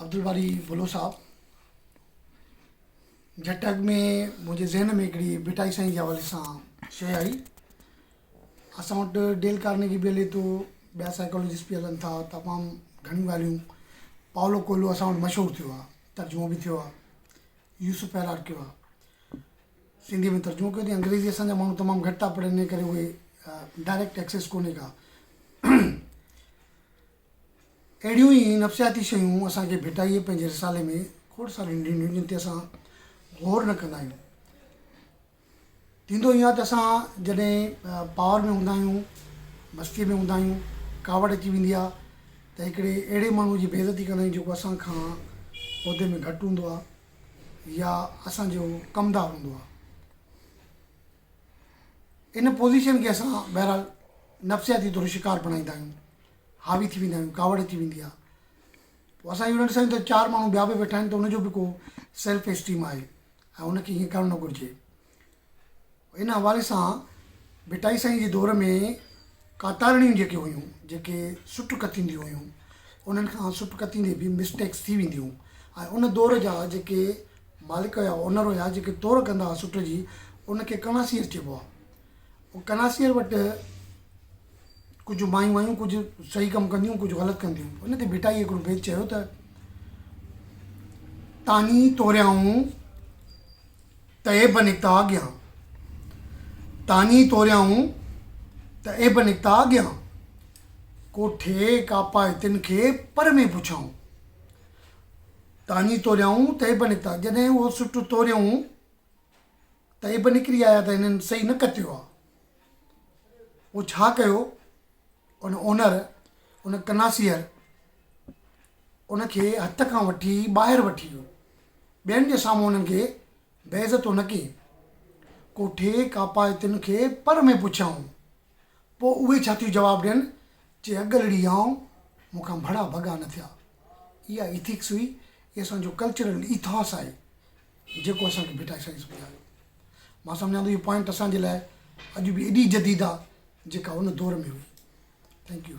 अब्दुल बारी बुलो साहब, झटक में मुंहिंजे ज़हन में हिकिड़ी भिटाई साईं जे हवाले सां शइ आई। असां वटि डेल कार्नेगी बि हले थो, ॿिया साइकोलॉजिस्ट बि हलनि था, तमामु घणियूं ॻाल्हियूं। पाउलो कोयलो असां वटि मशहूरु थियो आहे, तर्जुमो बि थियो आहे। यूसुफ पैरार कयो आहे, सिंधी में तर्जुमो कयो अथई। अंग्रेज़ी असांजा माण्हू तमामु घटि था पढ़नि, इन करे उहे डायरेक्ट एक्सेस कोन्हे का। अहिड़ियूं ई नफ़्सियाती शयूं असांखे भिटाईअ पंहिंजे रिसाले में खोड़ सारियूं ॾिनियूं आहिनि, जिन ते असां गौर न कंदा आहियूं। थींदो ईअं आहे त असां जॾहिं पावर में हूंदा आहियूं, मस्तीअ में हूंदा आहियूं, कावड़ अची वेंदी आहे त हिकिड़े अहिड़े माण्हू जी बेइज़ती कंदा आहियूं जेको असां खां उहिदे में घटि हूंदो आहे या असांजो कमदार हूंदो आहे। इन पोज़ीशन खे असां बहरहाल नफ़्सियाती तौरु शिकार बणाईंदा आहियूं, हावी थी वेंदा आहियूं, कावड़ अची वेंदी आहे। पोइ असां इहो न ॾिसूं त चारि माण्हू ॿिया बि वेठा आहिनि त उनजो बि को सेल्फ एस्टीम आहे ऐं उनखे हीअं करणु न घुरिजे। इन हवाले सां भिटाई साईं जे दौर में कातारणियूं जेके हुयूं, जेके सुट कतींदियूं हुयूं, उन्हनि खां सुट कतींदे बि मिस्टेक्स थी वेंदियूं। ऐं उन दौर जा जेके मालिक हुया, ओनर हुया, जेके तौर कंदा हुआ सुट जी, उनखे कनासीर चइबो आहे। उहो कनासीर वटि कुझु मायूं आहियूं, कुझु सही कमु कंदियूं, कुझु ग़लति कंदियूं। उन ते भिटाई हिकिड़ो बैत चयो त तानी तोरियाऊं त एब निकिता अॻियां, तानी तोरियाऊं त एब निकिता अॻियां, कोठे कापाए तिन खे पर में पुछाऊं। तानी तोरियाऊं त एब निकिता, जॾहिं उहो सुट तोरियऊं त एब निकिरी आया त हिननि सही न कतियो आहे। उहो छा कयो, उन ओनर, उन कनासियर उनखे हथ खां वठी ॿाहिरि वठी वियो, ॿियनि जे साम्हूं उन्हनि खे बेइज़तो न कई। कोठे कापाए तिन खे पर में पुछाऊं। पोइ उहे छा थियूं जवाबु ॾियनि, चए अॻलड़ी आऊं मूंखां भड़ा भॻा न थिया। इहा इथिक्स हुई, इहा असांजो कल्चरल इथॉस आहे जेको असांखे भिटाई साईं ॿुधायो। मां सम्झां थो इहो पॉइंट असांजे लाइ अॼु बि एॾी जदीद आहे जेका उन दौर में हुई। Thank U.